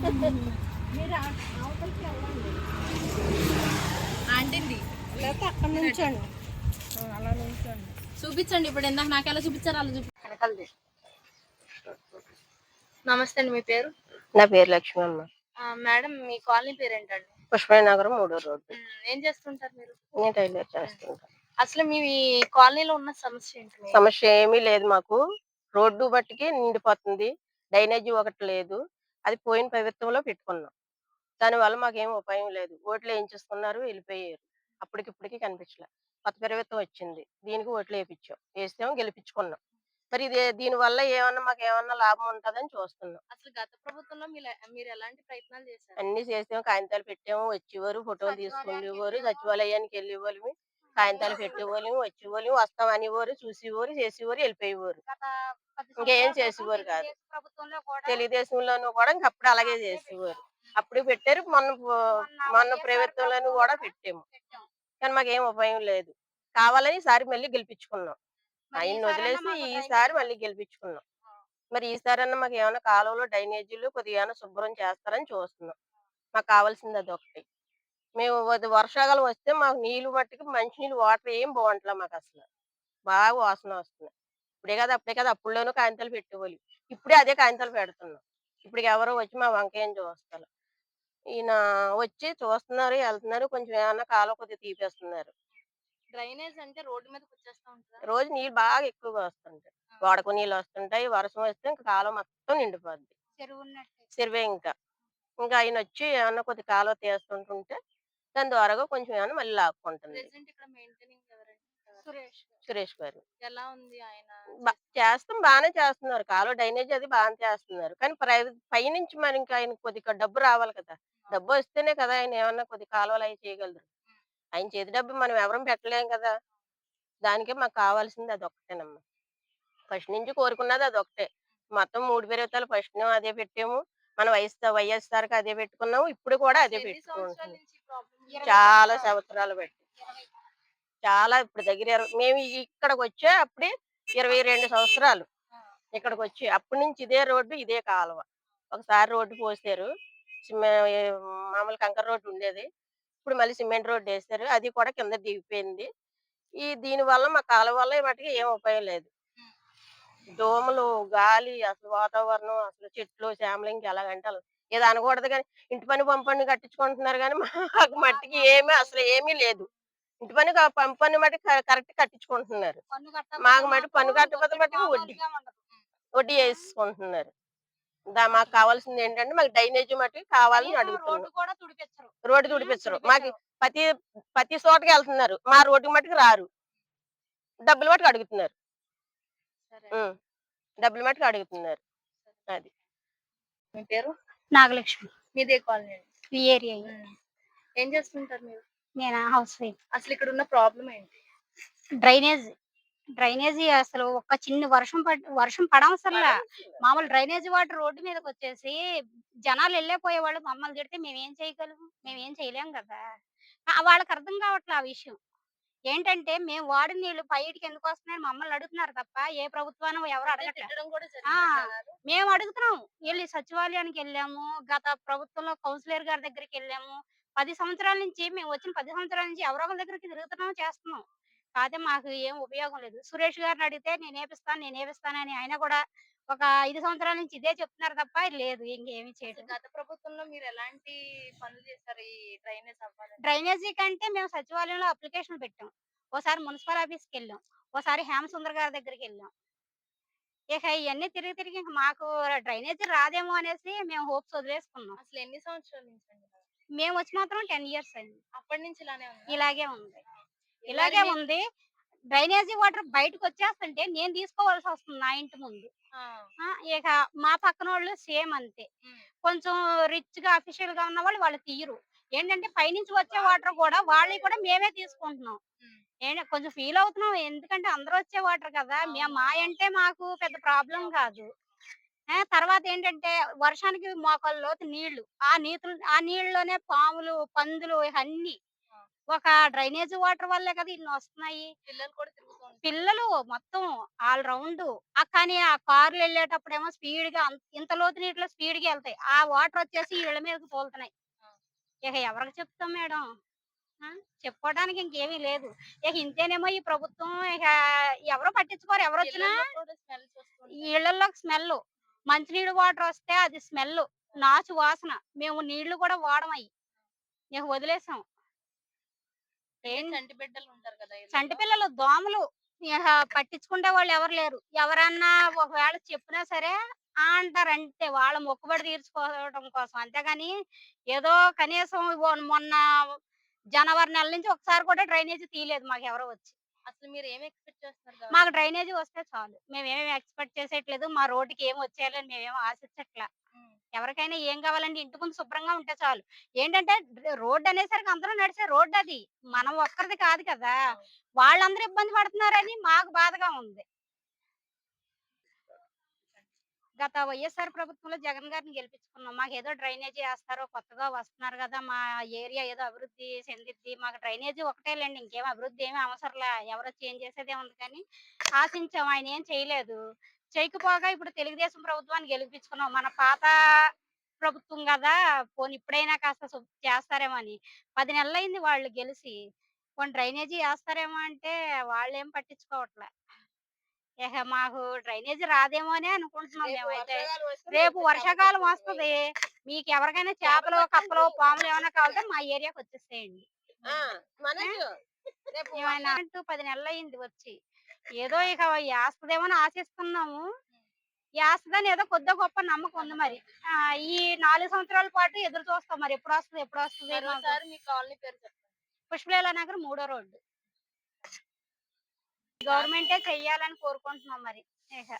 మీరు అవతలకి వెళ్ళండి. ఆంటీంది లేకపోతే అక్కడ నుంచోండి. అలా నుంచోండి. చూపించండి. ఇప్పుడు ఇందాక నాకు ఎలా చూపించారు అలా వెనకాలది. నమస్తే అండి, మీ పేరు? నా పేరు లక్ష్మమ్మ. మేడం, మీ కాలనీ పేరేంటండి? పుష్పనగరం 3వ రోడ్డు. ఏం చేస్తుంటారు మీరు? నేను టైలర్ చేస్తుంటా. అసలు మీ కాలనీలో ఉన్న సమస్య ఏంటి? సమస్య ఏమీ లేదు మాకు. రోడ్డు మట్టికి నిండిపోతుంది. డ్రైనేజీ ఒకటి లేదు. అది పోయిన ప్రభుత్వంలో పెట్టుకున్నాం. దానివల్ల మాకేం ఉపాయం లేదు. ఓట్లు ఏయించేసుకున్నారు, వెళ్ళిపోయారు. అప్పటికిప్పటికి కనిపించలే. కొత్త ప్రభుత్వం వచ్చింది. దీనికి ఓట్లు ఏపిచ్చాం. ఏసాం, గెలిపించుకున్నాం. మరి దీనివల్ల మాకేమన్నా లాభం ఉంటదని చూస్తున్నాం. అసలు గత ప్రభుత్వంలో మీరు ఎలాంటి ప్రయత్నాలు చేశారు? అన్ని చేసాం. కాగితాలు పెట్టాము, వచ్చేవారు, ఫోటోలు తీసుకునేవారు, సచివాలయానికి వెళ్ళేవాళ్ళమి, కాగితాలు పెట్టేవాళ్ళము, వచ్చేవాళ్ళము, వస్తాం అనేవారు, చూసేవారు, చేసేవారు, వెళ్ళిపోయేవారు. ఇంకేం చేసేవారు కాదు. తెలుగుదేశంలోనూ కూడా ఇంకప్పుడు అలాగే చేసేవారు. అప్పుడు పెట్టారు. మొన్న ప్రభుత్వంలోనూ కూడా పెట్టాము. కానీ మాకేం ఉపాయం లేదు. కావాలని ఈసారి మళ్ళీ గెలిపించుకున్నాం. ఆయన్ని వదిలేసి ఈసారి మళ్ళీ గెలిపించుకున్నాం. మరి ఈసారన్నా మాకు ఏమైనా కాలువలు, డ్రైనేజీలు కొద్దిగా ఏమైనా శుభ్రం చేస్తారని చూస్తున్నాం. మాకు కావాల్సింది అదొకటి. మేము వర్షాకాలం వస్తే మాకు నీళ్లు మట్టుకు మంచినీళ్ళు వాటర్ ఏం బాగుంటలే మాకు అసలు. బాగా వాసన వస్తున్నాయి. అప్పుడే కదా అప్పుడులోనూ కాగితాలు పెట్టేవాళ్ళు. ఇప్పుడే అదే కాగితాలు పెడుతున్నాం. ఇప్పుడు ఎవరో వచ్చి మా వంకేం చూస్తారు. ఈయన వచ్చి చూస్తున్నారు, వెళ్తున్నారు, కొంచెం ఏమన్నా కాలువ కొద్దిగా తీపేస్తున్నారు. డ్రైనేజ్ అంటే రోడ్డు మీదకి వచ్చేస్తా ఉంటుందా? రోజు నీళ్ళు బాగా ఎక్కువగా వస్తుంటాయి. వాడకు నీళ్ళు వస్తుంటాయి. వర్షం వస్తే ఇంకా కాలువ మొత్తం నిండిపోద్ది. చెరువే ఇంకా ఆయన వచ్చి ఏమన్నా కొద్ది కాలువ తీస్తుంటుంటే దాని ద్వారాగా కొంచెం ఏమన్నా మళ్ళీ లాక్కుంటుంది. ఇక్కడ మెయింటైనింగ్ ఎవరండి? సురేష్ గారు. ఎలా ఉంది ఆయన? బాగానే చేస్తున్నారు. కాలువ డ్రైనేజ్ అది బాగానే చేస్తున్నారు. కానీ పైనుంచి మరి ఇంకా ఆయన కొద్దిగా డబ్బు రావాలి కదా. డబ్బు వస్తేనే కదా ఆయన ఏమన్నా కొద్ది కాలువలు అవి చేయగలరు. ఆయన చేతి డబ్బు మనం ఎవరం పెట్టలేం కదా. దానికే మాకు కావాల్సింది అదొక్కటేనమ్మా. ఫస్ట్ నుంచి కోరుకున్నది అదొకటే. మొత్తం 3 ప్రభుత్వాలు ఫస్ట్ అదే పెట్టాము. మన వైఎస్ఆర్‌కి అదే పెట్టుకున్నాము. ఇప్పుడు కూడా అదే పెట్టుకుంటున్నాం. చాలా సంవత్సరాలు బట్టి. చాలా ఇప్పుడు దగ్గర మేము ఇక్కడికొచ్చే అప్పుడే 22 సంవత్సరాలు ఇక్కడికొచ్చి. అప్పటి నుంచి ఇదే రోడ్డు, ఇదే కాలువ. ఒకసారి రోడ్డు పోసారు. మామూలు కంకర రోడ్డు ఉండేది. ఇప్పుడు మళ్ళీ సిమెంట్ రోడ్డు వేసారు. అది కూడా కింద దిగిపోయింది. దీని వల్ల మా కాలువ వల్ల మటుకు ఏం ఉపయోగం లేదు. దోమలు, గాలి, అసలు వాతావరణం, అసలు చెట్లు, చేమలు ఇంకెలాగంటే అలా. ఏదో అనకూడదు కానీ ఇంటి పని పంపని కట్టించుకుంటున్నారు కానీ మాకు మట్టికి అసలు ఏమీ లేదు. ఇంటి పని పంపని మటుకు కరెక్ట్ కట్టించుకుంటున్నారు. మాకు మటుకు పన్ను కట్టకపోతే మటుకు వడ్డీ వేసుకుంటున్నారు. మాకు కావాల్సింది ఏంటంటే మాకు డ్రైనేజీ మటుకు కావాలని అడుగుతున్నాం. రోడ్డు తుడిపించరు. మాకు ప్రతి చోటకి వెళ్తున్నారు. మా రోడ్డు మటుకు రారు. డబ్బులు మటుకు అడుగుతున్నారు. డబ్బులు మటుకు అడుగుతున్నారు. అది. మీ పేరు? నాగలక్ష్మి. మీదే కాలనీ? ఈ ఏరియా. ఏం చేస్తుంటారు మీరు? నేను హౌస్ వైఫ్. అసలు ఇక్కడ ఉన్న ప్రాబ్లం ఏంటి? డ్రైనేజీ అసలు ఒక్క చిన్న వర్షం పడవసరలా మామూలు డ్రైనేజీ వాటర్ రోడ్డు మీదకి వచ్చేసి జనాలు వెళ్ళిపోయేవాళ్ళు. మమ్మల్ని తిడితే మేమేం చేయగలము? మేమేం చేయలేం కదా. వాళ్ళకి అర్థం కావట్లే ఆ విషయం. ఏంటంటే మేము వాడిన నీళ్లు బయటికి ఎందుకు వస్తున్నాయని మమ్మల్ని అడుగుతున్నారు తప్ప ఏ ప్రభుత్వాన్ని ఎవరు అడగట్లేదు. మేము అడుగుతున్నాం. వెళ్ళి సచివాలయానికి వెళ్ళాము. గత ప్రభుత్వంలో కౌన్సిలర్ గారి దగ్గరికి వెళ్ళాము. 10 సంవత్సరాల నుంచి మేము వచ్చిన 10 సంవత్సరాల నుంచి ఎవరో ఒకరి దగ్గరికి తిరుగుతున్నాం, చేస్తున్నాం. కాకపోతే మాకు ఏం ఉపయోగం లేదు. సురేష్ గారిని అడిగితే నేనేపిస్తానని ఆయన కూడా ఒక 5 సంవత్సరాల నుంచి ఇదే చెప్తున్నారు తప్ప లేదు ఇంకేమీ చేయడం. గత ప్రభుత్వంలో మీరు ఎలాంటి పనులు చేశారు ఈ డ్రైనేజ్ అవ్వాలని? డ్రైనేజీ కంటే మేము సచివాలయంలో అప్లికేషన్ పెట్టాం. ఓసారి మున్సిపల్ ఆఫీస్కి వెళ్ళాం. ఓసారి హేమసుందర్ గారి దగ్గరికి వెళ్ళాం. ఇక ఇవన్నీ తిరిగి ఇంక మాకు డ్రైనేజీ రాదేమో అనేసి మేము హోప్స్ వదిలేసుకున్నాం. అసలు ఎన్ని సంవత్సరాల నుంచి అండి? మేము వచ్చి మాత్రం 10 ఇయర్స్ అయింది. అప్పటి నుంచి ఇలాగే ఉంది. డ్రైనేజీ వాటర్ బయటకు వచ్చేస్తుంటే నేను తీసుకోవాల్సి వస్తుంది నా ఇంటి ముందు. ఇక మా పక్కనోళ్ళు సేమ్ అంతే. కొంచెం రిచ్ గా అఫీషియల్ గా ఉన్న వాళ్ళు తీయరు. ఏంటంటే పైనుంచి వచ్చే వాటర్ కూడా వాళ్ళవి కూడా మేమే తీసుకుంటున్నాం. కొంచెం ఫీల్ అవుతున్నాం. ఎందుకంటే అందరూ వచ్చే వాటర్ కదా. మా అంటే మాకు పెద్ద ప్రాబ్లం కాదు. తర్వాత ఏంటంటే వర్షానికి మోకాళ్ళ లోతు నీళ్లు. ఆ నీళ్లలోనే పాములు, పందులు అన్ని ఒక డ్రైనేజ్ వాటర్ వల్లే కదా ఇన్ని వస్తున్నాయి. పిల్లలు కూడా తిరుగుతూ ఉంటారు. పిల్లలు మొత్తం ఆల్ రౌండు. కానీ ఆ కార్లు వెళ్ళేటప్పుడేమో స్పీడ్‌గా ఇంత లోతు నీటిలో స్పీడ్‌గా ఎళ్తాయి. ఆ వాటర్ వచ్చేసి ఈళ్ళ మీదకి తోలుతున్నాయి. ఆ! ఇక ఎవరికి చెప్తాం మేడం? ఆ! చెప్పుకోవడానికి ఇంకేమీ లేదు. ఇక ఇంతేనేమో ఈ ప్రభుత్వం ఇక ఎవరు పట్టించుకోరు. ఎవరొచ్చినా ఇళ్ళల్లో కూడా స్మెల్స్ వస్తుంటాయి. ఇళ్ళల్లోకి స్మెల్లు. మంచినీళ్ళు వాటరొస్తే అది స్మెల్లు. నాచు వాసన. మేము నీళ్లు కూడా వాడమయి. ఇక వదిలేసాం. అంటే ఏం చంటి బిడ్డలు ఉంటారు కదా చంటి ఇళ్ళల్లో. పిల్లలు, దోమలు ఇహ పట్టించుకునే వాళ్ళెవరు లేరు. ఎవరన్నా ఒకవేళ చెప్పినా సరే ఆ! అంటారంతే. వాళ్ళ మొక్కుబడి తీర్చుకోవడం కోసం. అంతేగాని ఏదో కనీసం మొన్న జనవరి నెల నుంచి ఒకసారి కూడా డ్రైనేజీ తీయలేదు మాకెవరు వచ్చి. అసలు మీరు ఏమి ఎక్స్‌పెక్ట్ చేస్తున్నారు మాకు గవర్నమెంట్? డ్రైనేజీ వస్తే చాలు. మేమేమి ఎక్స్‌పెక్ట్ చేసేట్లేదు. మా రోడ్డుకి ఏమి వచ్చేయాలని మేమేమి ఆశించట్ల. హ్మ్. ఎవరికైనా ఏం కావాలండి ఇంటి ముందు శుభ్రంగా ఉంటే చాలు. ఏంటంటే రోడ్ అనేసరికి అందరూ నడిచే రోడ్డది. మనం ఒక్కరిది కాదు కదా! అవును. వాళ్ళందరూ ఇబ్బంది పడుతున్నారని మాకు బాధగా ఉంది. గత వైఎస్ఆర్ ప్రభుత్వంలో జగన్ గారిని గెలిపించుకున్నాం. మాకేదో డ్రైనేజీ ఏస్తారు. కొత్తగా వస్తున్నారు గదా! మా ఏరియా ఏదో అభివృద్ధి చెందిద్ది. మాకు డ్రైనేజీ ఒకటేలెండి. ఇంకేం అభివృద్ధి ఏమి అవసరంలా. ఎవరొచ్చి ఏం చేసేదేముంది కానీ ఆశించాం. ఆయన ఏం చేయలేదు. చేయకపోగా ఇప్పుడు తెలుగుదేశం ప్రభుత్వాన్ని గెలిపించుకున్నాం. మన పాత ప్రభుత్వం గదా! పోనీ ఇప్పుడైనా కాస్త చేస్తారేమో అని. 10 నెలలయింది వాళ్ళు గెలిసి. పోనీ డ్రైనేజీ ఏస్తారేమో అంటే వాళ్ళేం పట్టించుకోవట్ల. మాకు డ్రైనేజీ రాదేమో అనే అనుకుంటున్నాం మేమైతే. రేపు వర్షాకాలం వస్తది. మీకెవరికైనా చేపలు, కప్పలు, పాములు ఏమన్నా కావాలంటే మా ఏరియాకొచ్చేసేయండి. ఆ! మనకు రేపు ఏమైనా అంటూ 10 నెలలయింది వచ్చి. ఏదో ఇక ఏస్తదేమో అని ఆశిస్తున్నాము. ఏస్తదని ఏదో కొద్దో గొప్ప నమ్మకం ఉంది మరి. ఈ 4 సంవత్సరాల పాటు ఎదురు చూస్తాం మరి ఎప్పుడొస్తది, ఎప్పుడొస్తది మాకు. మరోసారి మీ కాలనీ పేరు చెప్పండి. పుష్పలీల నగర్ మూడో రోడ్డు. గవర్నమెంటే చెయ్యాలని కోరుకుంటున్నాం మరి ఇక.